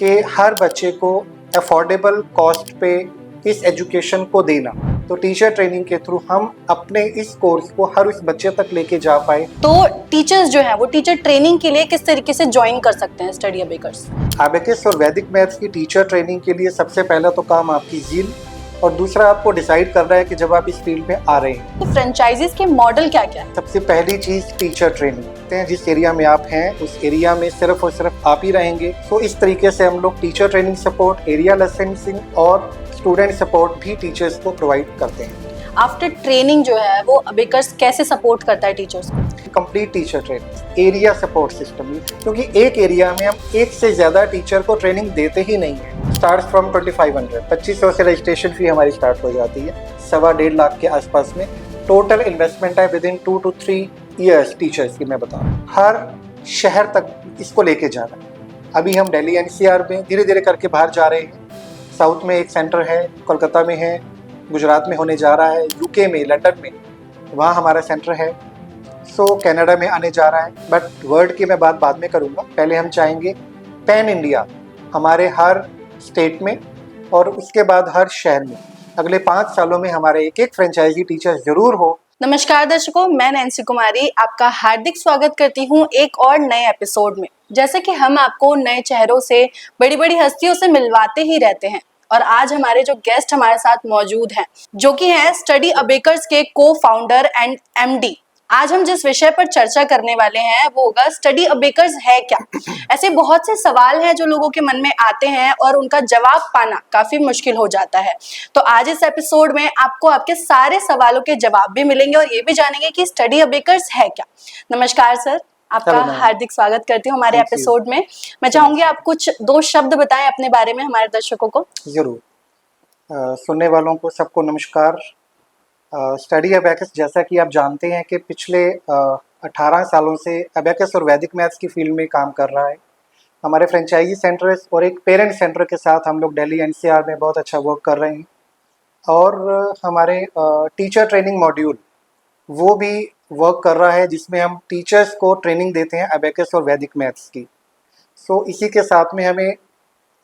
कि हर बच्चे को अफोर्डेबल कॉस्ट पे इस एजुकेशन को देना। तो टीचर ट्रेनिंग के थ्रू हम अपने इस कोर्स को हर उस बच्चे तक लेके जा पाए। तो टीचर्स जो है वो टीचर ट्रेनिंग के लिए किस तरीके से ज्वाइन कर सकते हैं स्टडी अबेकर्स? अबेकस और वैदिक मैथ्स की टीचर ट्रेनिंग के लिए सबसे पहला तो काम आपकी ज़ील और दूसरा आपको डिसाइड करना है कि जब आप इस फील्ड में आ रहे हैं तो फ्रेंचाइजीज के मॉडल क्या क्या है? सबसे पहली चीज टीचर ट्रेनिंग। जिस एरिया में आप हैं उस एरिया में सिर्फ और सिर्फ आप ही रहेंगे। तो इस तरीके से हम लोग teacher training support, area licensing और स्टूडेंट सपोर्ट भी टीचर्स को प्रोवाइड करते हैं। आफ्टर ट्रेनिंग जो है वो अबेकर्स कैसे सपोर्ट करता है टीचर्स को? Complete teacher training, area support system, क्योंकि एक एरिया में हम एक से ज़्यादा टीचर को ट्रेनिंग देते ही नहीं है। स्टार्ट फ्रॉम 2500 से रजिस्ट्रेशन फी हमारी स्टार्ट हो जाती है। 1.25 लाख के आसपास में टोटल इन्वेस्टमेंट है with in 2 to 3 years teachers की। मैं बताऊँ हर शहर तक इसको लेके जाना है। अभी हम दिल्ली NCR में धीरे धीरे करके बाहर जा रहे हैं। साउथ में एक सेंटर है, कोलकाता में है, गुजरात में होने जा रहा है, UK में, लंदन में, वहाँ हमारा सेंटर है। कनाडा में आने जा रहा है। बट वर्ल्ड की मैं बात बाद में करूँगा। पहले हम चाहेंगे पैन इंडिया हमारे हर स्टेट में और उसके बाद हर शहर में अगले 5 सालों में हमारे एक फ्रेंचाइजी टीचर जरूर हो। नमस्कार दर्शकों, मैं नैन्सी कुमारी आपका हार्दिक स्वागत करती हूँ एक और नए एपिसोड में। जैसे कि हम आपको नए चेहरों से, बड़ी बड़ी हस्तियों से मिलवाते ही रहते हैं और आज हमारे जो गेस्ट हमारे साथ मौजूद हैं जो कि हैं स्टडी अबेकर्स के को फाउंडर एंड MD। आज हम जिस विषय पर चर्चा करने वाले हैं वो होगा स्टडी अबेकर्स है क्या। ऐसे बहुत से सवाल हैं जो लोगों के मन में आते हैं और उनका जवाब पाना काफी मुश्किल हो जाता है। तो आज इस एपिसोड में आपको आपके सारे सवालों के जवाब भी मिलेंगे और ये भी जानेंगे कि स्टडी अबेकर्स है क्या। नमस्कार सर, आपका हार्दिक स्वागत करती हूँ हमारे एपिसोड में। मैं चाहूंगी आप कुछ 2 शब्द बताएं अपने बारे में हमारे दर्शकों को। जरूर। सुनने वालों को सबको नमस्कार। स्टडी अबेकस, जैसा कि आप जानते हैं कि पिछले 18 सालों से अबेकस और वैदिक मैथ्स की फील्ड में काम कर रहा है। हमारे फ्रेंचाइजी सेंटर्स और एक पेरेंट सेंटर के साथ हम लोग दिल्ली NCR में बहुत अच्छा वर्क कर रहे हैं और हमारे टीचर ट्रेनिंग मॉड्यूल वो भी वर्क कर रहा है जिसमें हम टीचर्स को ट्रेनिंग देते हैं अबेकस और वैदिक मैथ्स की। इसी के साथ में हमें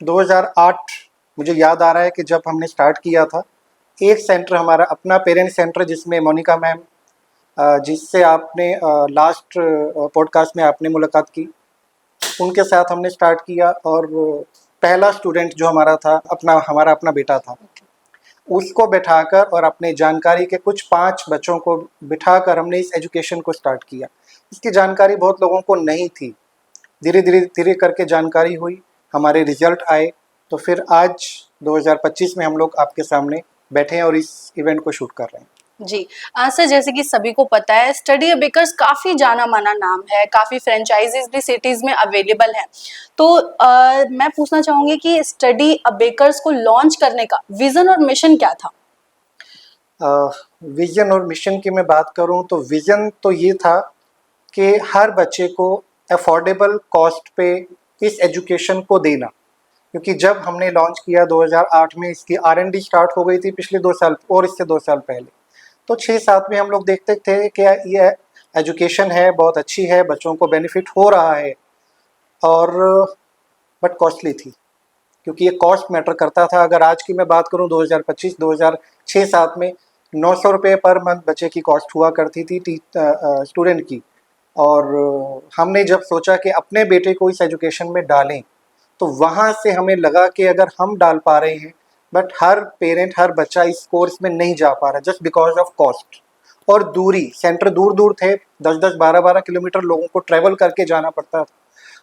2008 मुझे याद आ रहा है कि जब हमने स्टार्ट किया था, एक सेंटर हमारा अपना पेरेंट सेंटर जिसमें मोनिका मैम, जिससे आपने लास्ट पॉडकास्ट में आपने मुलाकात की, उनके साथ हमने स्टार्ट किया और पहला स्टूडेंट जो हमारा था हमारा अपना बेटा था, उसको बिठाकर और अपने जानकारी के कुछ 5 बच्चों को बिठाकर हमने इस एजुकेशन को स्टार्ट किया। इसकी जानकारी बहुत लोगों को नहीं थी। धीरे धीरे करके जानकारी हुई, हमारे रिजल्ट आए, तो फिर आज 2025 में हम लोग आपके सामने बैठे हैं और इस इवेंट को शूट कर रहे हैं। जी सर, जैसे कि सभी को पता है स्टडी अबेकर्स काफी जाना माना नाम है, काफी फ्रेंचाइजीज भी सिटीज में अवेलेबल हैं। तो मैं पूछना चाहूंगी कि स्टडी अबेकर्स को लॉन्च करने का विजन और मिशन क्या था? विजन और मिशन की मैं बात करूं तो विजन तो ये था कि हर बच्चे को अफोर्डेबल कॉस्ट पे इस एजुकेशन को देना। क्योंकि जब हमने लॉन्च किया 2008 में, इसकी R&D स्टार्ट हो गई थी पिछले 2 साल और इससे 2 साल पहले। तो 6-7 में हम लोग देखते थे कि ये एजुकेशन है, बहुत अच्छी है, बच्चों को बेनिफिट हो रहा है, और बट कॉस्टली थी, क्योंकि ये कॉस्ट मैटर करता था। अगर आज की मैं बात करूं 2006-7 में 900 रुपये पर मंथ बच्चे की कॉस्ट हुआ करती थी स्टूडेंट की। और हमने जब सोचा कि अपने बेटे को इस एजुकेशन में डालें, तो वहाँ से हमें लगा कि अगर हम डाल पा रहे हैं बट हर पेरेंट, हर बच्चा इस कोर्स में नहीं जा पा रहा जस्ट बिकॉज ऑफ कॉस्ट और दूरी। सेंटर दूर दूर थे, 10-10, 12-12 किलोमीटर लोगों को ट्रैवल करके जाना पड़ता था।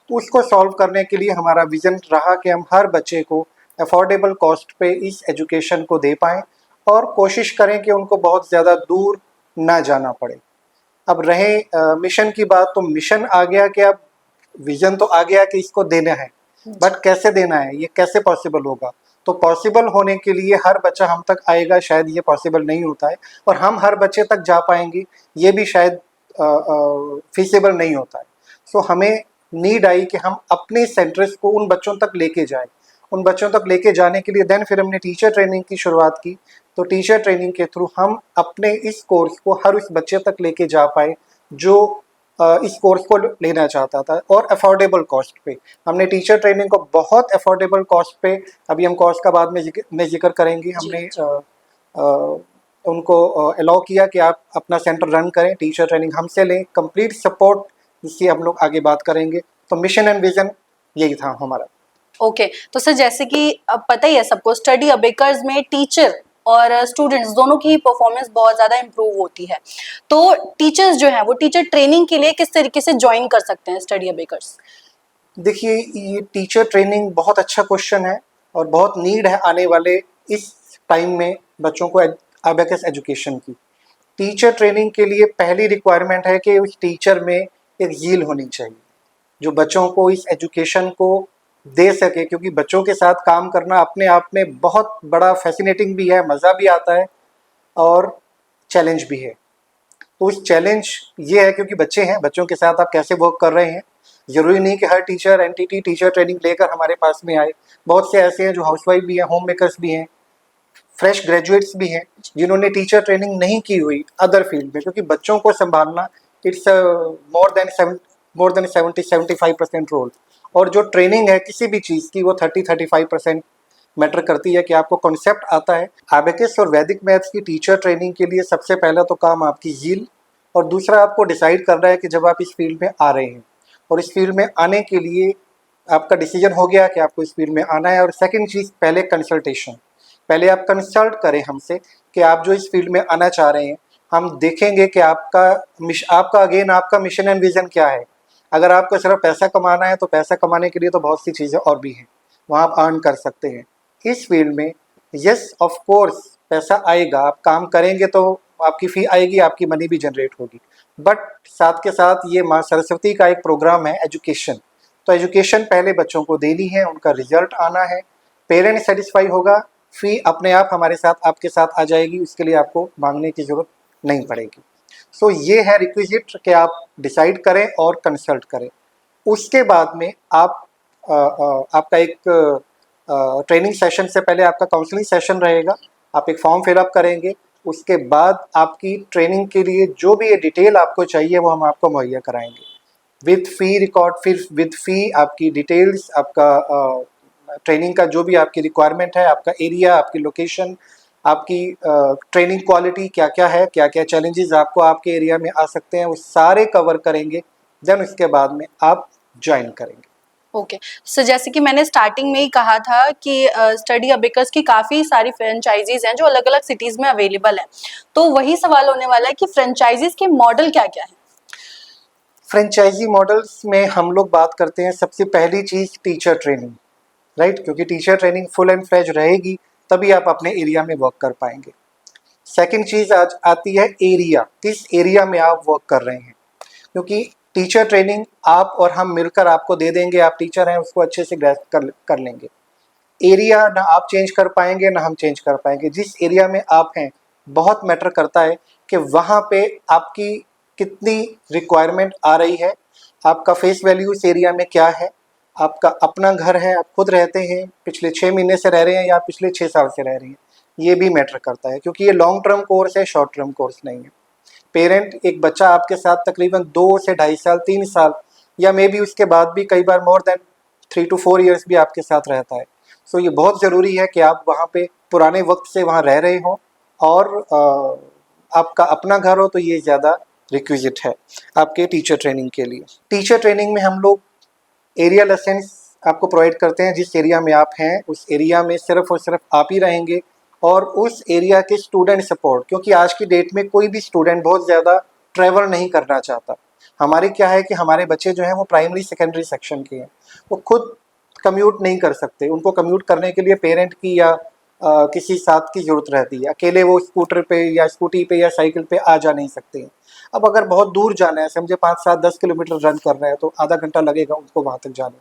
तो उसको सॉल्व करने के लिए हमारा विज़न रहा कि हम हर बच्चे को अफोर्डेबल कॉस्ट पे इस एजुकेशन को दे पाएँ और कोशिश करें कि उनको बहुत ज़्यादा दूर ना जाना पड़े। अब रहे मिशन की बात, तो मिशन आ गया कि अब विज़न तो आ गया कि इसको देना है, बट कैसे देना है, ये कैसे पॉसिबल होगा। तो पॉसिबल होने के लिए हर बच्चा हम तक आएगा, शायद ये पॉसिबल नहीं होता है, और हम हर बच्चे तक जा पाएंगे ये भी शायद फीसिबल नहीं होता है। हमें नीड आई कि हम अपने सेंटर्स को उन बच्चों तक लेके जाएं। उन बच्चों तक लेके जाने के लिए फिर हमने टीचर ट्रेनिंग की शुरुआत की। तो टीचर ट्रेनिंग के थ्रू हम अपने इस कोर्स को हर उस बच्चे तक लेके जा पाए जो इस कोर्स को लेना चाहता था और अफोर्डेबल कॉस्ट पे। हमने टीचर ट्रेनिंग को बहुत अफोर्डेबल कॉस्ट पे, अभी हम कॉस्ट का बाद में जिक्र करेंगे, जी, हमने जी। उनको अलाउ किया कि आप अपना सेंटर रन करें, टीचर ट्रेनिंग हमसे लें, कंप्लीट सपोर्ट, जिससे हम लोग आगे बात करेंगे। तो मिशन एंड विजन यही था हमारा। ओके, तो सर जैसे कि अब पता ही है सबको, स्टडी अबेकर्स में टीचर और स्टूडेंट्स दोनों की परफॉर्मेंस बहुत ज़्यादा इम्प्रूव होती है। तो टीचर्स जो हैं वो टीचर ट्रेनिंग के लिए किस तरीके से ज्वाइन कर सकते हैं स्टडी अबेकर्स? देखिए, ये टीचर ट्रेनिंग बहुत अच्छा क्वेश्चन है और बहुत नीड है आने वाले इस टाइम में बच्चों को अबेकस एजुकेशन की। टीचर ट्रेनिंग के लिए पहली रिक्वायरमेंट है कि उस टीचर में एक ज़ील होनी चाहिए, जो बच्चों को इस एजुकेशन को दे सके, क्योंकि बच्चों के साथ काम करना अपने आप में बहुत बड़ा फैसिनेटिंग भी है, मज़ा भी आता है और चैलेंज भी है। तो उस चैलेंज ये है, क्योंकि बच्चे हैं, बच्चों के साथ आप कैसे वर्क कर रहे हैं। ज़रूरी नहीं कि हर टीचर एनटीटी टीचर ट्रेनिंग लेकर हमारे पास में आए। बहुत से ऐसे हैं जो हाउसवाइफ भी हैं, होम मेकर्स भी हैं, फ्रेश ग्रेजुएट्स भी हैं, जिन्होंने टीचर ट्रेनिंग नहीं की हुई अदर फील्ड में, क्योंकि बच्चों को संभालना इट्स मोर देन 70-75% रोल। और जो ट्रेनिंग है किसी भी चीज़ की, वो 30-35% मैटर करती है कि आपको कॉन्सेप्ट आता है। एबेकस और वैदिक मैथ्स की टीचर ट्रेनिंग के लिए सबसे पहला तो काम आपकी ज़ील, और दूसरा आपको डिसाइड करना है कि जब आप इस फील्ड में आ रहे हैं और इस फील्ड में आने के लिए आपका डिसीजन हो गया कि आपको इस फील्ड में आना है। और सेकंड चीज़, पहले कंसल्टेशन, पहले आप कंसल्ट करें हमसे कि आप जो इस फील्ड में आना चाह रहे हैं, हम देखेंगे कि आपका मिशन एंड विज़न क्या है। अगर आपको सिर्फ पैसा कमाना है तो पैसा कमाने के लिए तो बहुत सी चीज़ें और भी हैं, वहाँ आप अर्न कर सकते हैं। इस फील्ड में यस ऑफ कोर्स पैसा आएगा, आप काम करेंगे तो आपकी फ़ी आएगी, आपकी मनी भी जनरेट होगी। बट साथ के साथ ये माँ सरस्वती का एक प्रोग्राम है एजुकेशन, तो एजुकेशन पहले बच्चों को देनी है, उनका रिजल्ट आना है, पेरेंट सेटिस्फाई होगा, फ़ी अपने आप हमारे साथ आपके साथ आ जाएगी, उसके लिए आपको मांगने की ज़रूरत नहीं पड़ेगी। सो ये है रिक्विजिट कि आप डिसाइड करें और कंसल्ट करें। उसके बाद में आपका एक ट्रेनिंग सेशन से पहले आपका काउंसलिंग सेशन रहेगा, आप एक फॉर्म फिलअप करेंगे। उसके बाद आपकी ट्रेनिंग के लिए जो भी ये डिटेल आपको चाहिए वो हम आपको मुहैया कराएंगे, विद फ़ी रिकॉर्ड, फिर विद फ़ी आपकी डिटेल्स, आपका ट्रेनिंग का जो भी आपकी रिक्वायरमेंट है, आपका एरिया, आपकी लोकेशन, आपकी ट्रेनिंग क्वालिटी क्या क्या है, क्या क्या चैलेंजेस आपको आपके एरिया में आ सकते हैं, वो सारे कवर करेंगे। देन उसके बाद में आप ज्वाइन करेंगे। ओके, सो जैसे कि मैंने स्टार्टिंग में ही कहा था कि स्टडी अबेकस की काफ़ी सारी फ्रेंचाइजीज हैं जो अलग अलग सिटीज़ में अवेलेबल है। तो वही सवाल होने वाला है कि फ्रेंचाइजीज के मॉडल क्या क्या हैं? फ्रेंचाइजी मॉडल्स में हम लोग बात करते हैं, सबसे पहली चीज़ टीचर ट्रेनिंग, राइट, क्योंकि teacher training full and fledge रहेगी तभी आप अपने एरिया में वर्क कर पाएंगे। सेकंड चीज़ आज आती है एरिया, किस एरिया में आप वर्क कर रहे हैं, क्योंकि टीचर ट्रेनिंग आप और हम मिलकर आपको दे देंगे, आप टीचर हैं उसको अच्छे से ग्रैस्प कर लेंगे। एरिया ना आप चेंज कर पाएंगे ना हम चेंज कर पाएंगे। जिस एरिया में आप हैं बहुत मैटर करता है कि वहाँ पे आपकी कितनी रिक्वायरमेंट आ रही है, आपका फेस वैल्यू इस एरिया में क्या है, आपका अपना घर है, आप खुद रहते हैं, पिछले 6 महीने से रह रहे हैं या पिछले 6 साल से रह रहे हैं, ये भी मैटर करता है, क्योंकि ये लॉन्ग टर्म कोर्स है, शॉर्ट टर्म कोर्स नहीं है। पेरेंट, एक बच्चा आपके साथ तकरीबन 2 से 2.5 साल 3 साल या मे बी उसके बाद भी कई बार मोर देन 3 to 4 years भी आपके साथ रहता है। सो ये बहुत ज़रूरी है कि आप वहाँ पे पुराने वक्त से वहाँ रह रहे हों और आपका अपना घर हो, तो ये ज़्यादा रिक्विजिट है आपके टीचर ट्रेनिंग के लिए। टीचर ट्रेनिंग में हम लोग एरिया लेसन्स आपको प्रोवाइड करते हैं। जिस एरिया में आप हैं उस एरिया में सिर्फ और सिर्फ आप ही रहेंगे, और उस एरिया के स्टूडेंट सपोर्ट, क्योंकि आज की डेट में कोई भी स्टूडेंट बहुत ज़्यादा ट्रैवल नहीं करना चाहता। हमारे क्या है कि हमारे बच्चे जो हैं वो प्राइमरी सेकेंडरी सेक्शन के हैं, वो खुद कम्यूट नहीं कर सकते, उनको कम्यूट करने के लिए पेरेंट की या किसी साथ की ज़रूरत रहती है। अकेले वो स्कूटर पे या स्कूटी पे या साइकिल पे आ जा नहीं सकते हैं। अब अगर बहुत दूर जाना है, समझे 5, 7, 10 किलोमीटर रन कर रहे हैं, तो आधा घंटा लगेगा उनको वहाँ तक जाने में।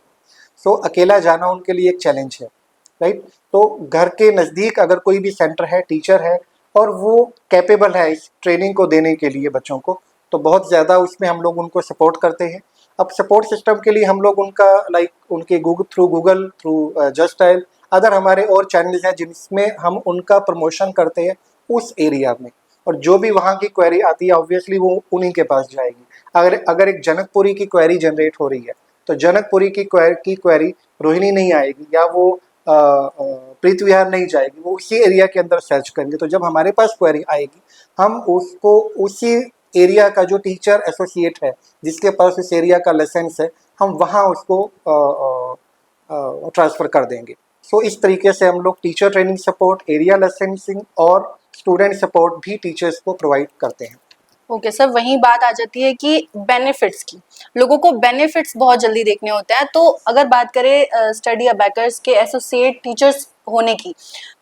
सो अकेला जाना उनके लिए एक चैलेंज है, राइट। तो घर के नज़दीक अगर कोई भी सेंटर है, टीचर है और वो कैपेबल है इस ट्रेनिंग को देने के लिए बच्चों को, तो बहुत ज़्यादा उसमें हम लोग उनको सपोर्ट करते हैं। अब सपोर्ट सिस्टम के लिए हम लोग उनका उनके Google through just dial, other हमारे और चैनल्स हैं जिसमें हम उनका प्रमोशन करते हैं उस एरिया में, और जो भी वहाँ की क्वेरी आती है ऑब्वियसली वो उन्हीं के पास जाएगी। अगर अगर एक जनकपुरी की क्वेरी जनरेट हो रही है तो जनकपुरी की क्वेरी रोहिणी नहीं आएगी, या वो प्रीत विहार नहीं जाएगी, वो उसी एरिया के अंदर सर्च करेंगे। तो जब हमारे पास क्वेरी आएगी, हम उसको उसी एरिया का जो टीचर एसोसिएट है जिसके पास उस एरिया का लाइसेंस है, हम वहाँ उसको ट्रांसफ़र कर देंगे। सो इस तरीके से हम लोग teacher training support, area licensing और स्टूडेंट सपोर्ट भी टीचर्स को प्रोवाइड करते हैं। ओके सर, वहीं बात आ जाती है कि बेनिफिट्स की। लोगों को बेनिफिट्स बहुत जल्दी देखने होते हैं, तो अगर बात करें स्टडी अबैकस के एसोसिएट टीचर्स होने की,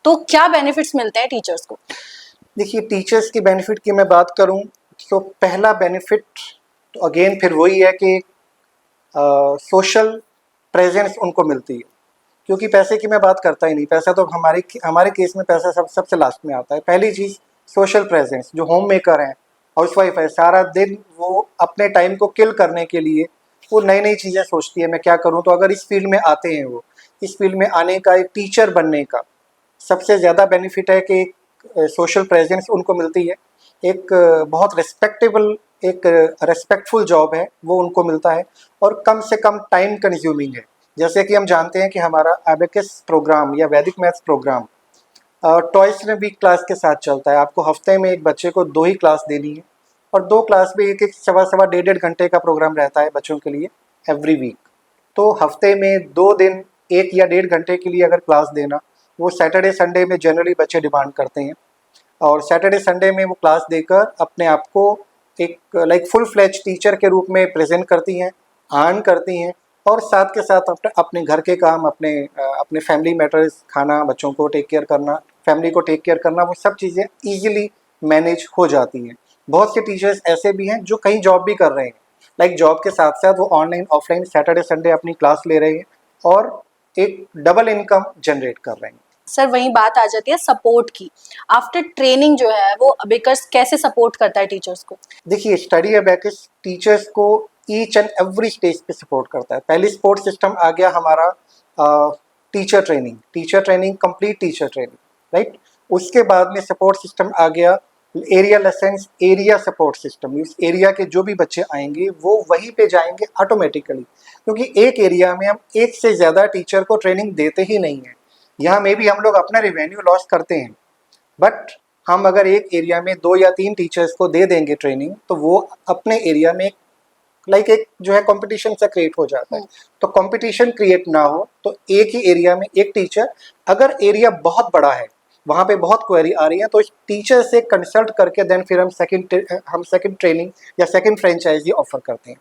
तो क्या बेनिफिट्स मिलते हैं टीचर्स को? देखिए, टीचर्स की बेनिफिट की मैं बात करूं तो पहला बेनिफिट तो अगेन फिर वही है कि सोशल प्रेजेंस उनको मिलती है, क्योंकि पैसे की मैं बात करता ही नहीं। पैसा तो हमारे केस में पैसा सबसे लास्ट में आता है। पहली चीज़ सोशल प्रेजेंस। जो होम मेकर हैं, हाउसवाइफ है, सारा दिन वो अपने टाइम को किल करने के लिए वो नई नई चीज़ें सोचती है, मैं क्या करूं। तो अगर इस फील्ड में आते हैं, वो इस फील्ड में आने का, एक टीचर बनने का सबसे ज़्यादा बेनिफिट है कि एक सोशल प्रेजेंस उनको मिलती है, एक बहुत रिस्पेक्टेबल, एक रेस्पेक्टफुल जॉब है वो उनको मिलता है, और कम से कम टाइम कंज्यूमिंग है। जैसे कि हम जानते हैं कि हमारा एबेकस प्रोग्राम या वैदिक maths programme twice in week class के साथ चलता है। आपको हफ्ते में एक बच्चे को 2 ही क्लास देनी है, और 2 क्लास में एक सवा डेढ़ घंटे का प्रोग्राम रहता है बच्चों के लिए एवरी वीक। तो हफ्ते में 2 दिन 1 या डेढ़ घंटे के लिए अगर क्लास देना, वो सैटरडे संडे में जनरली बच्चे डिमांड करते हैं, और सैटरडे संडे में वो क्लास देकर अपने आप को एक लाइक फुल फ्लेज टीचर के रूप में प्रेजेंट करती हैं, अर्न करती हैं, और साथ के साथ अपने घर के काम, अपने फैमिली मैटर्स, खाना, बच्चों को टेक केयर करना, फैमिली को टेक केयर करना, वो सब चीज़ें ईजिली मैनेज हो जाती हैं। बहुत से टीचर्स ऐसे भी हैं जो कहीं जॉब भी कर रहे हैं, लाइक जॉब के साथ साथ वो ऑनलाइन ऑफलाइन सैटरडे संडे अपनी क्लास ले रहे हैं और एक डबल इनकम जनरेट कर रहे हैं। सर, वहीं बात आ जाती है सपोर्ट की। आफ्टर ट्रेनिंग जो है वो अबेकस कैसे सपोर्ट करता है टीचर्स को? देखिए, स्टडी अबैकस टीचर्स को ईच एंड एवरी स्टेज पे सपोर्ट करता है। पहली सपोर्ट सिस्टम आ गया हमारा teacher training, complete teacher training, right. उसके बाद में सपोर्ट सिस्टम आ गया area lessons, area support system. इस एरिया के जो भी बच्चे आएंगे वो वहीं पे जाएंगे ऑटोमेटिकली, क्योंकि एक एरिया में हम एक से ज़्यादा टीचर को ट्रेनिंग देते ही नहीं हैं। यहाँ में भी हम लोग अपना रेवेन्यू लॉस करते हैं, बट हम अगर एक एरिया में 2 या 3 टीचर्स को दे देंगे ट्रेनिंग, तो वो अपने एरिया में एक जो है कंपटीशन सा क्रिएट हो जाता है। तो कंपटीशन क्रिएट ना हो तो एक ही एरिया में एक टीचर, अगर एरिया बहुत बड़ा है, वहाँ पे बहुत क्वेरी आ रही है, तो इस टीचर से कंसल्ट करके देन फिर हम सेकंड ट्रेनिंग या सेकंड फ्रेंचाइजी ऑफर करते हैं।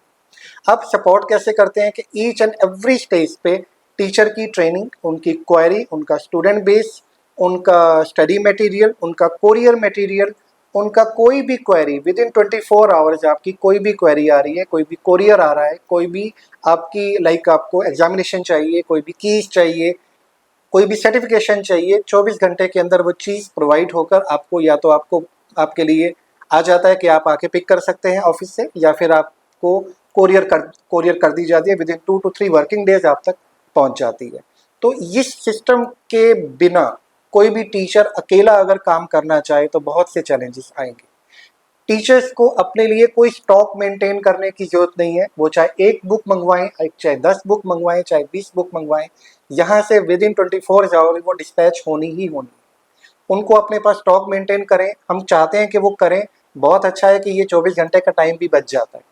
अब सपोर्ट कैसे करते हैं कि ईच एंड एवरी स्टेज पे टीचर की ट्रेनिंग, उनकी क्वेरी, उनका स्टूडेंट बेस, उनका स्टडी मटेरियल, उनका कोरियर मटेरियल, उनका कोई भी क्वेरी विद इन 24 आवर्स, आपकी कोई भी क्वेरी आ रही है, कोई भी कोरियर आ रहा है, कोई भी आपकी आपको एग्जामिनेशन चाहिए, कोई भी कीज चाहिए, कोई भी सर्टिफिकेशन चाहिए, 24 घंटे के अंदर वो चीज़ प्रोवाइड होकर आपको, या तो आपके लिए आ जाता है कि आप आके पिक कर सकते हैं ऑफिस से, या फिर आपको कोरियर कर दी जाती है, with in 2 to 3 working days आप तक पहुंच जाती है। तो इस सिस्टम के बिना कोई भी टीचर अकेला अगर काम करना चाहे तो बहुत से चैलेंजेस आएंगे। टीचर्स को अपने लिए कोई स्टॉक मेंटेन करने की जरूरत नहीं है। वो चाहे 1 बुक मंगवाएं, चाहे 10 बुक मंगवाएं, चाहे 20 बुक मंगवाएं, यहाँ से विद इन 24 आवर्स वो डिस्पैच होनी ही होनी। उनको अपने पास स्टॉक मेंटेन करें, हम चाहते हैं कि वो करें। बहुत अच्छा है कि ये 24 घंटे का टाइम भी बच जाता है,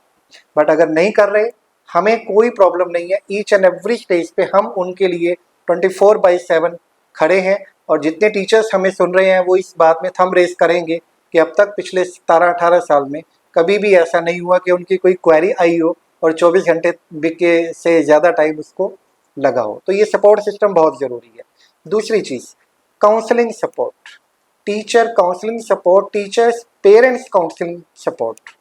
बट अगर नहीं कर रहे, हमें कोई प्रॉब्लम नहीं है। ईच एंड एवरी स्टेज पे हम उनके लिए 24/7 खड़े हैं, और जितने टीचर्स हमें सुन रहे हैं वो इस बात में थंब रेस करेंगे कि अब तक पिछले 17-18 साल में कभी भी ऐसा नहीं हुआ कि उनकी कोई क्वेरी आई हो और 24 घंटे के से ज़्यादा टाइम उसको लगा हो। तो ये सपोर्ट सिस्टम बहुत ज़रूरी है। दूसरी चीज़, counselling support, teacher counselling support, teachers parents counselling support.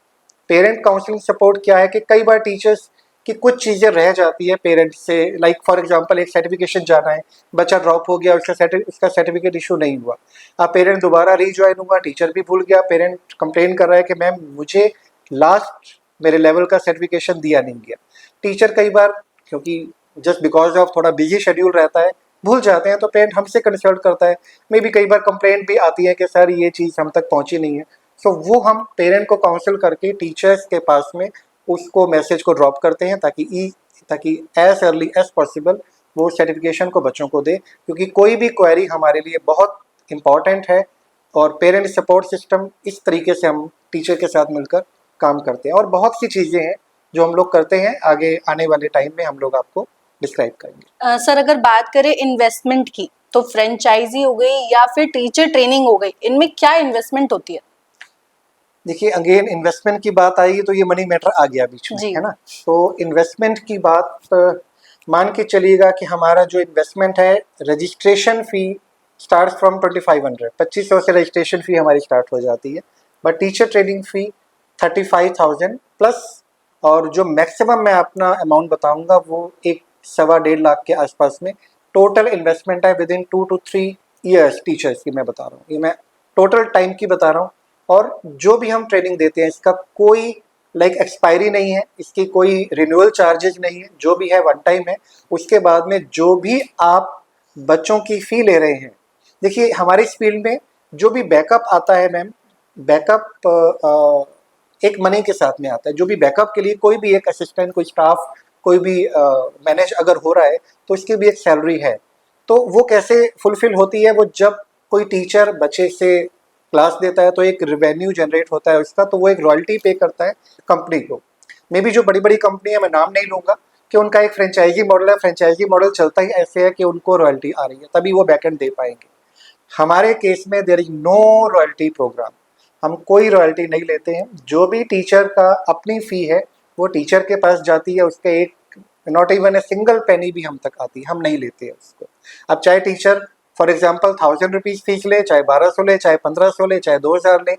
Parent counselling support क्या है कि कई बार टीचर्स की कुछ चीज़ें रह जाती है पेरेंट्स से, लाइक फॉर एग्जांपल एक सर्टिफिकेशन जाना है, बच्चा ड्रॉप हो गया, उसका सर्टिफिकेट इशू नहीं हुआ, अब पेरेंट दोबारा रीज्वाइन हुआ, टीचर भी भूल गया, पेरेंट कंप्लेन कर रहा है कि मैम मुझे लास्ट मेरे लेवल का सर्टिफिकेशन दिया नहीं गया। टीचर कई बार, क्योंकि जस्ट बिकॉज ऑफ थोड़ा बिजी शेड्यूल रहता है, भूल जाते हैं, तो पेरेंट हमसे कंसल्ट करता है। मे बी कई बार कंप्लेंट भी आती है कि सर ये चीज़ हम तक पहुंची नहीं है। सो वो हम पेरेंट को काउंसिल करके टीचर्स के पास में उसको मैसेज को ड्रॉप करते हैं ताकि एज अर्ली एज पॉसिबल वो सर्टिफिकेशन को बच्चों को दे, क्योंकि कोई भी क्वेरी हमारे लिए बहुत इम्पॉर्टेंट है और पेरेंट सपोर्ट सिस्टम इस तरीके से हम टीचर के साथ मिलकर काम करते हैं। और बहुत सी चीज़ें हैं जो हम लोग करते हैं, आगे आने वाले टाइम में हम लोग आपको डिस्क्राइब करेंगे। सर अगर बात करें इन्वेस्टमेंट की, तो फ्रेंचाइजी हो गई या फिर टीचर ट्रेनिंग हो गई, इनमें क्या इन्वेस्टमेंट होती है? देखिए, अगेन इन्वेस्टमेंट की बात आई तो ये मनी मैटर आ गया बीच में, जी। है ना। तो इन्वेस्टमेंट की बात मान के चलिएगा कि हमारा जो इन्वेस्टमेंट है, रजिस्ट्रेशन फ़ी स्टार्ट फ्रॉम 2500, 2500 से रजिस्ट्रेशन फ़ी हमारी स्टार्ट हो जाती है। But teacher training fee 35,000 plus, और जो मैक्सिमम मैं अपना अमाउंट बताऊंगा वो 1-1.25 लाख के आसपास में टोटल इन्वेस्टमेंट है with in 2 to 3 years. Teachers की मैं बता रहा हूँ, ये मैं टोटल टाइम की बता रहा हूँ। और जो भी हम ट्रेनिंग देते हैं इसका कोई एक्सपायरी नहीं है, इसकी कोई रिन्यूअल चार्जेस नहीं है, जो भी है वन टाइम है। उसके बाद में जो भी आप बच्चों की फ़ी ले रहे हैं, देखिए हमारे इस फील्ड में जो भी बैकअप आता है मैम, बैकअप एक मनी के साथ में आता है। जो भी बैकअप के लिए कोई भी एक असिस्टेंट, कोई स्टाफ, कोई भी मैनेज अगर हो रहा है तो उसकी भी एक सैलरी है। तो वो कैसे फुलफिल होती है, वो जब कोई टीचर बच्चे से क्लास देता है तो एक रिवेन्यू जनरेट होता है उसका, तो वो एक रॉयल्टी पे करता है कंपनी को। मे बी जो बड़ी बड़ी कंपनी है, मैं नाम नहीं लूँगा, कि उनका एक फ्रेंचाइजी मॉडल है। फ्रेंचाइजी मॉडल चलता ही ऐसे है कि उनको रॉयल्टी आ रही है तभी वो बैकएंड दे पाएंगे। हमारे केस में there is no royalty programme, हम कोई रॉयल्टी नहीं लेते हैं। जो भी टीचर का अपनी फ़ी है वो टीचर के पास जाती है, उसके एक not even a single penny भी हम तक आती है, हम नहीं लेते हैं उसको। अब चाहे teacher for example 1000 rupees fees ले, चाहे 1200 ले, चाहे 1500 ले, चाहे 2000 ले,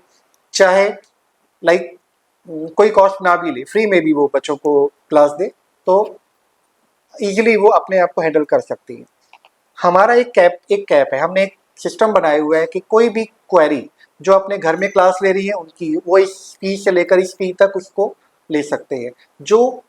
चाहे लाइक कोई कॉस्ट ना भी ले, फ्री में भी वो बच्चों को क्लास दे, तो ईजिली वो अपने आप को हैंडल कर सकती है। हमारा एक कैप है, हमने एक सिस्टम बनाया हुआ है कि कोई भी क्वेरी जो अपने घर में क्लास ले रही है उनकी, वो इस फी से लेकर इस फी तक उसको ले सकते हैं। जो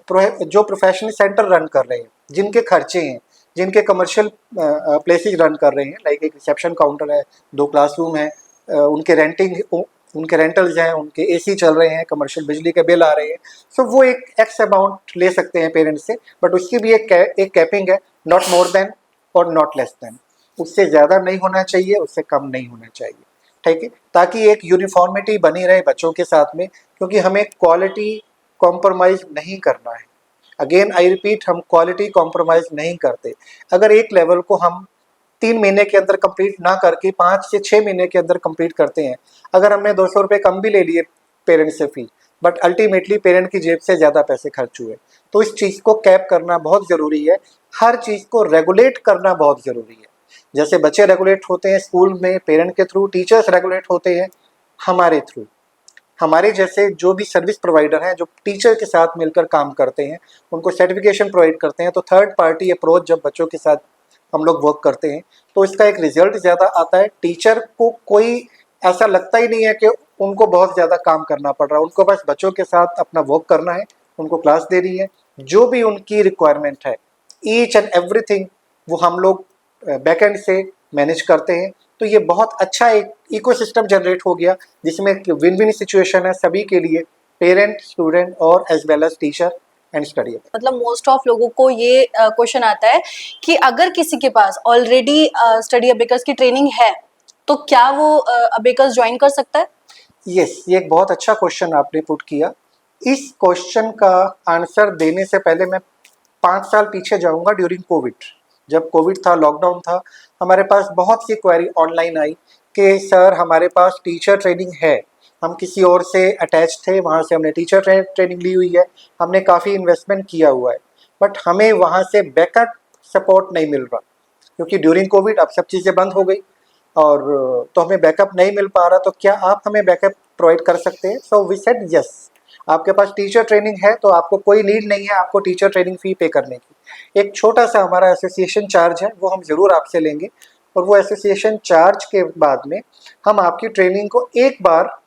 प्रोफेशनल सेंटर रन कर रहे हैं, जिनके खर्चे हैं, जिनके कमर्शियल प्लेसेस रन कर रहे हैं, लाइक एक रिसेप्शन काउंटर है, 2 क्लासरूम है, उनके रेंटल्स हैं, उनके एसी चल रहे हैं, कमर्शियल बिजली के बिल आ रहे हैं, सो वो एक एक्स अमाउंट ले सकते हैं पेरेंट्स से। बट उसकी भी एक कैपिंग है, नॉट मोर देन और नॉट लेस देन। उससे ज़्यादा नहीं होना चाहिए, उससे कम नहीं होना चाहिए, ठीक है, ताकि एक यूनिफॉर्मिटी बनी रहे बच्चों के साथ में, क्योंकि हमें क्वालिटी कॉम्प्रोमाइज़ नहीं करना है। अगेन आई रिपीट, हम क्वालिटी कॉम्प्रोमाइज़ नहीं करते। अगर एक लेवल को हम 3 महीने के अंदर कंप्लीट ना करके 5 से 6 महीने के अंदर कंप्लीट करते हैं, अगर हमने 200 रुपये कम भी ले लिए पेरेंट्स से फ़ी, बट अल्टीमेटली पेरेंट की जेब से ज़्यादा पैसे खर्च हुए। तो इस चीज़ को कैप करना बहुत ज़रूरी है, हर चीज़ को रेगुलेट करना बहुत ज़रूरी है। जैसे बच्चे रेगुलेट होते हैं स्कूल में पेरेंट के थ्रू, टीचर्स रेगुलेट होते हैं हमारे थ्रू। हमारे जैसे जो भी सर्विस प्रोवाइडर हैं, जो टीचर के साथ मिलकर काम करते हैं, उनको सर्टिफिकेशन प्रोवाइड करते हैं, तो थर्ड पार्टी अप्रोच जब बच्चों के साथ हम लोग वर्क करते हैं तो इसका एक रिजल्ट ज़्यादा आता है। टीचर को कोई ऐसा लगता ही नहीं है कि उनको बहुत ज़्यादा काम करना पड़ रहा है, उनको बस बच्चों के साथ अपना वर्क करना है, उनको क्लास देनी है, जो भी उनकी रिक्वायरमेंट है, ईच एंड एवरीथिंग वो हम लोग बैकएंड से मैनेज करते हैं। तो ये बहुत अच्छा एक इकोसिस्टम जनरेट हो गया जिसमें विन विन सिचुएशन है सभी के लिए, पेरेंट, स्टूडेंट और as well as teacher and study. मतलब मोस्ट ऑफ लोगों को ये क्वेश्चन आता है कि अगर किसी के पास ऑलरेडी स्टडी अबेकस की ट्रेनिंग है तो क्या वो अबेकस ज्वाइन कर सकता है? यस, ये एक बहुत अच्छा क्वेश्चन आपने पुट किया। इस क्वेश्चन का आंसर देने से पहले मैं 5 साल पीछे जाऊंगा। ड्यूरिंग कोविड, जब कोविड था, लॉकडाउन था, हमारे पास बहुत सी क्वेरी ऑनलाइन आई कि सर हमारे पास टीचर ट्रेनिंग है, हम किसी और से अटैच थे, वहाँ से हमने टीचर ट्रेनिंग ली हुई है, हमने काफ़ी इन्वेस्टमेंट किया हुआ है, बट हमें वहाँ से बैकअप सपोर्ट नहीं मिल रहा, क्योंकि ड्यूरिंग कोविड अब सब चीज़ें बंद हो गई और तो हमें बैकअप नहीं मिल पा रहा। तो क्या आप हमें बैकअप प्रोवाइड कर सकते हैं? सो वी सेड यस, आपके पास टीचर ट्रेनिंग है तो आपको कोई नीड नहीं है आपको टीचर ट्रेनिंग फ़ी पे करने की। एक छोटा सा हमारा एसोसिएशन चार्ज है, वो हम ज़रूर आपसे लेंगे, और वो एसोसिएशन चार्ज के बाद में हम आपकी ट्रेनिंग को एक बार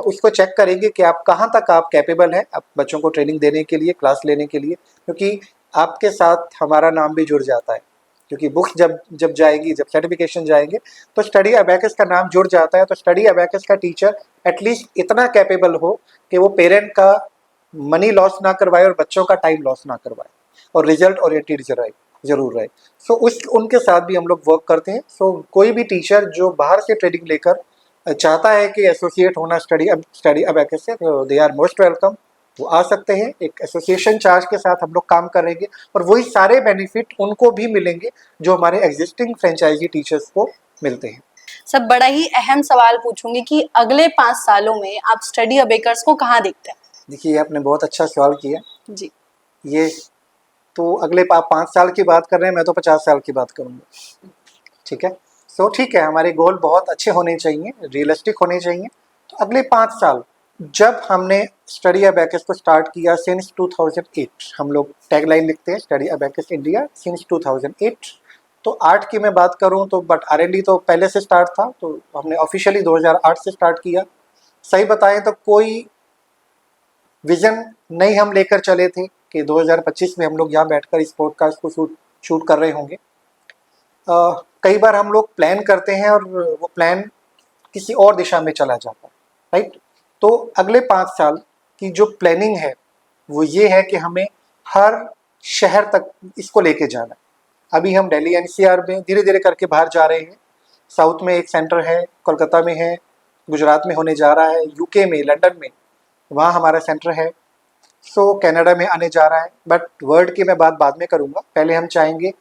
उसको चेक करेंगे कि आप कहाँ तक आप कैपेबल हैं आप बच्चों को ट्रेनिंग देने के लिए, क्लास लेने के लिए, क्योंकि आपके साथ हमारा नाम भी जुड़ जाता है। क्योंकि बुक्स जब जाएगी, जब सर्टिफिकेशन जाएंगे तो स्टडी अबैकस का नाम जुड़ जाता है। तो स्टडी अबैकस का टीचर एटलीस्ट इतना कैपेबल हो कि वो पेरेंट का मनी लॉस ना करवाए और बच्चों का टाइम लॉस ना करवाए और रिजल्ट ओरिएंटेड जरूर रहे। सो उस उनके साथ भी हम लोग वर्क करते हैं। सो कोई भी टीचर जो बाहर से ट्रेनिंग लेकर चाहता है कि एसोसिएट होना स्टडी अबैकस से, तो दे आर मोस्ट वेलकम। वो आ सकते हैं, एक एसोसिएशन चार्ज के साथ हम लोग काम करेंगे और वही सारे बेनिफिट उनको भी मिलेंगे जो हमारे एग्जिस्टिंग फ्रेंचाइजी टीचर्स को मिलते हैं। सब बड़ा ही अहम सवाल पूछूंगी कि अगले 5 सालों में आप स्टडी अबेकर्स को कहाँ देखते हैं? देखिए, ये आपने बहुत अच्छा सवाल किया। जी। ये तो अगले 5 साल की बात कर रहे हैं, मैं तो 50 साल की बात करूँगा। ठीक है, सो ठीक है, हमारे गोल बहुत अच्छे होने चाहिए, रियलिस्टिक होने चाहिए। तो अगले 5 साल, जब हमने स्टडी अबैकस को स्टार्ट किया सिंस 2008, हम लोग टैगलाइन लिखते हैं स्टडी अबैकस इंडिया सिंस 2008। तो 8 की मैं बात करूं तो बट R&D तो पहले से स्टार्ट था, तो हमने ऑफिशियली 2008 से स्टार्ट किया। सही बताएं तो कोई विजन नहीं हम लेकर चले थे कि 2025 में हम लोग यहाँ बैठकर इस पॉडकास्ट को शूट कर रहे होंगे। कई बार हम लोग प्लान करते हैं और वो प्लान किसी और दिशा में चला जाता है, राइट। तो अगले 5 साल की जो प्लानिंग है वो ये है कि हमें हर शहर तक इसको लेके जाना है। अभी हम दिल्ली NCR में धीरे धीरे करके बाहर जा रहे हैं। साउथ में एक सेंटर है, कोलकाता में है, गुजरात में होने जा रहा है, UK में, लंदन में, वहाँ हमारा सेंटर है। सो कनाडा में आने जा रहा है। बट वर्ल्ड की मैं बात बाद में करूँगा, पहले हम चाहेंगे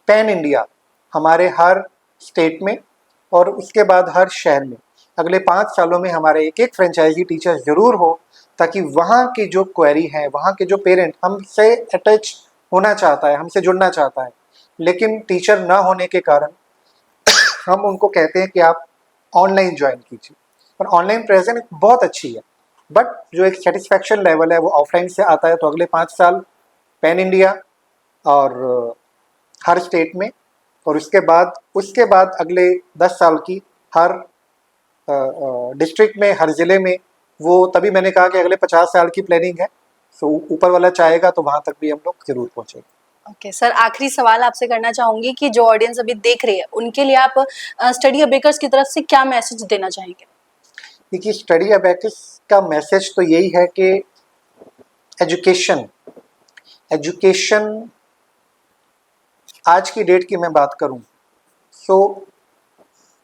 पैन इंडिया हमारे हर स्टेट में और उसके बाद हर शहर में। अगले 5 सालों में हमारे एक एक फ्रेंचाइजी टीचर ज़रूर हो, ताकि वहाँ की जो क्वेरी है, वहाँ के जो पेरेंट हमसे अटैच होना चाहता है, हमसे जुड़ना चाहता है, लेकिन टीचर ना होने के कारण हम उनको कहते हैं कि आप ऑनलाइन ज्वाइन कीजिए। और ऑनलाइन प्रेजेंस बहुत अच्छी है, बट जो एक सेटिस्फैक्शन लेवल है वो ऑफलाइन से आता है। तो अगले 5 साल पैन इंडिया और हर स्टेट में, और उसके बाद अगले 10 साल की हर डिस्ट्रिक्ट में, हर ज़िले में। वो तभी मैंने कहा कि अगले 50 साल की प्लानिंग है। सो ऊपर वाला चाहेगा तो वहाँ तक भी हम लोग ज़रूर पहुँचेंगे। ओके सर, आखिरी सवाल आपसे करना चाहूंगी कि जो ऑडियंस अभी देख रही है उनके लिए आप स्टडी अबेकर्स की तरफ से क्या मैसेज देना चाहेंगे? देखिए, स्टडी अबैकस का मैसेज तो यही है कि एजुकेशन आज की डेट की मैं बात करूं, सो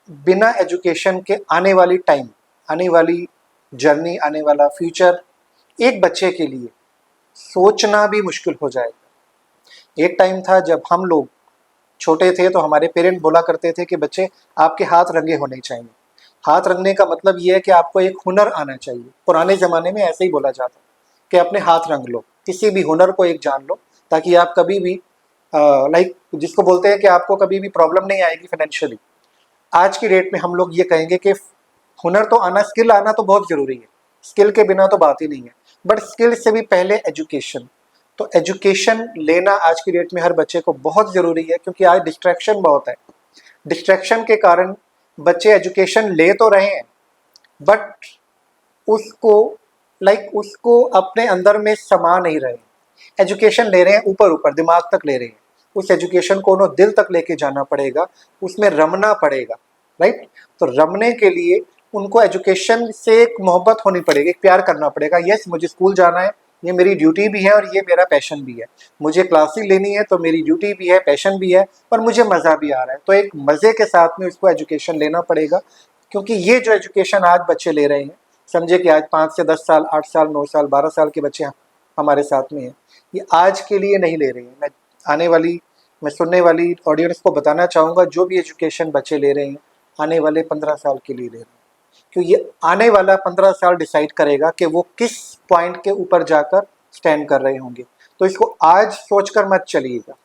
बिना एजुकेशन के आने वाली टाइम, आने वाली जर्नी, आने वाला फ्यूचर एक बच्चे के लिए सोचना भी मुश्किल हो जाएगा। एक टाइम था जब हम लोग छोटे थे तो हमारे पेरेंट बोला करते थे कि बच्चे आपके हाथ रंगे होने चाहिए। हाथ रंगने का मतलब ये है कि आपको एक हुनर आना चाहिए। पुराने ज़माने में ऐसे ही बोला जाता कि अपने हाथ रंग लो, किसी भी हुनर को एक जान लो, ताकि आप कभी भी लाइक जिसको बोलते हैं कि आपको कभी भी प्रॉब्लम नहीं आएगी फाइनेंशियली। आज की डेट में हम लोग ये कहेंगे कि हुनर तो आना, स्किल आना तो बहुत ज़रूरी है, स्किल के बिना तो बात ही नहीं है, बट स्किल से भी पहले एजुकेशन। तो एजुकेशन लेना आज की डेट में हर बच्चे को बहुत ज़रूरी है, क्योंकि आज डिस्ट्रैक्शन बहुत है। डिस्ट्रैक्शन के कारण बच्चे एजुकेशन ले तो रहे हैं, बट उसको अपने अंदर में समा नहीं रहे। एजुकेशन ले रहे हैं ऊपर ऊपर, दिमाग तक ले रहे हैं। उस एजुकेशन को उन्हें दिल तक लेके जाना पड़ेगा, उसमें रमना पड़ेगा, राइट। तो रमने के लिए उनको एजुकेशन से एक मोहब्बत होनी पड़ेगी, एक प्यार करना पड़ेगा। यस, मुझे स्कूल जाना है, ये मेरी ड्यूटी भी है और ये मेरा पैशन भी है। मुझे क्लासेस लेनी है तो मेरी ड्यूटी भी है, पैशन भी है, और मुझे मज़ा भी आ रहा है। तो एक मज़े के साथ में उसको एजुकेशन लेना पड़ेगा, क्योंकि ये जो एजुकेशन आज बच्चे ले रहे हैं, समझे कि आज 5 से 10 साल, 8 साल, 9 साल, 12 साल के बच्चे हमारे साथ में हैं, ये आज के लिए नहीं ले रहे हैं। मैं सुनने वाली ऑडियंस को बताना चाहूँगा, जो भी एजुकेशन बच्चे ले रहे हैं आने वाले 15 साल के लिए ले रहे हैं, क्योंकि ये आने वाला 15 साल डिसाइड करेगा कि वो किस पॉइंट के ऊपर जाकर स्टैंड कर रहे होंगे। तो इसको आज सोचकर मत चलिएगा,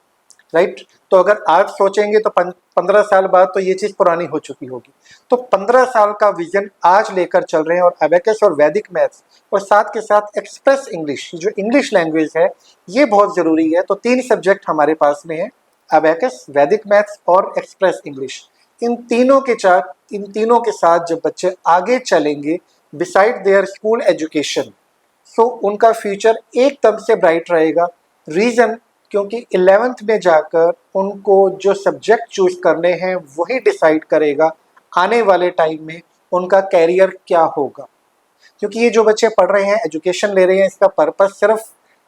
राइट। तो अगर आज सोचेंगे तो 15 साल बाद तो ये चीज़ पुरानी हो चुकी होगी। तो 15 साल का विजन आज लेकर चल रहे हैं, और अबैकस और वैदिक मैथ्स और साथ के साथ एक्सप्रेस इंग्लिश, जो इंग्लिश लैंग्वेज है, ये बहुत ज़रूरी है। तो 3 सब्जेक्ट हमारे पास में है, अबैकस, वैदिक मैथ्स और एक्सप्रेस इंग्लिश। इन तीनों के साथ जब बच्चे आगे चलेंगे बिसाइड देयर स्कूल एजुकेशन, सो उनका फ्यूचर एकदम से ब्राइट रहेगा। रीज़न, क्योंकि 11th में जाकर उनको जो सब्जेक्ट चूज करने हैं वही डिसाइड करेगा आने वाले टाइम में उनका कैरियर क्या होगा। क्योंकि ये जो बच्चे पढ़ रहे हैं, एजुकेशन ले रहे हैं, इसका पर्पस सिर्फ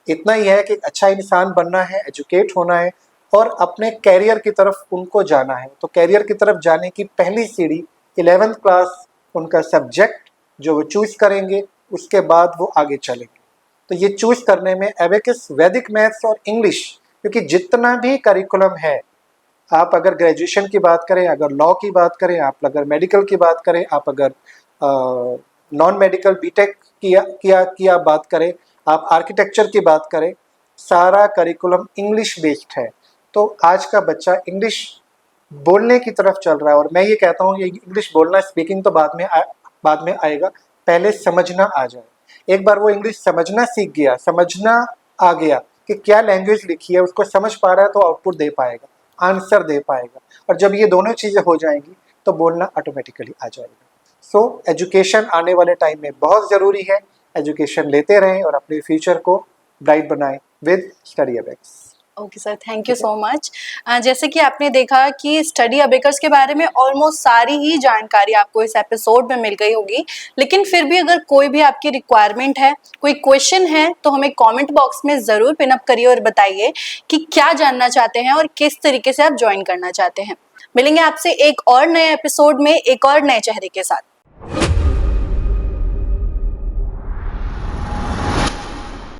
इतना ही है कि अच्छा इंसान बनना है, एजुकेट होना है और अपने कैरियर की तरफ उनको जाना है। तो कैरियर की तरफ जाने की पहली सीढ़ी 11th क्लास, उनका सब्जेक्ट जो वो चूज़ करेंगे, उसके बाद वो आगे चलेंगे। तो ये चूज़ करने में एबेकस, वैदिक मैथ्स और इंग्लिश, क्योंकि जितना भी करिकुलम है, आप अगर ग्रेजुएशन की बात करें, अगर लॉ की बात करें, आप अगर मेडिकल की बात करें, आप अगर नॉन मेडिकल बीटेक की आप बात करें, आप आर्किटेक्चर की बात करें, सारा करिकुलम इंग्लिश बेस्ड है। तो आज का बच्चा इंग्लिश बोलने की तरफ चल रहा है, और मैं ये कहता हूँ ये इंग्लिश बोलना, स्पीकिंग तो बाद में आएगा, पहले समझना आ जाए। एक बार वो इंग्लिश समझना सीख गया, समझना आ गया कि क्या लैंग्वेज लिखी है, उसको समझ पा रहा है, तो आउटपुट दे पाएगा, आंसर दे पाएगा। और जब ये दोनों चीज़ें हो जाएंगी तो बोलना ऑटोमेटिकली आ जाएगा। सो एजुकेशन आने वाले टाइम में बहुत ज़रूरी है। एजुकेशन लेते रहें और अपने फ्यूचर को ब्राइट बनाएं with study abacus. Okay sir, thank you so much. जैसे कि आपने देखा कि स्टडी अबेकस के बारे में ऑलमोस्ट सारी ही जानकारी आपको इस एपिसोड में मिल गई होगी, लेकिन फिर भी अगर कोई भी आपकी रिक्वायरमेंट है, कोई क्वेश्चन है, तो हमें कमेंट बॉक्स में ज़रूर पिन अप करिए और बताइए कि क्या जानना चाहते हैं और किस तरीके से आप ज्वाइन करना चाहते हैं। मिलेंगे आपसे एक और नए एपिसोड में एक और नए चेहरे के साथ।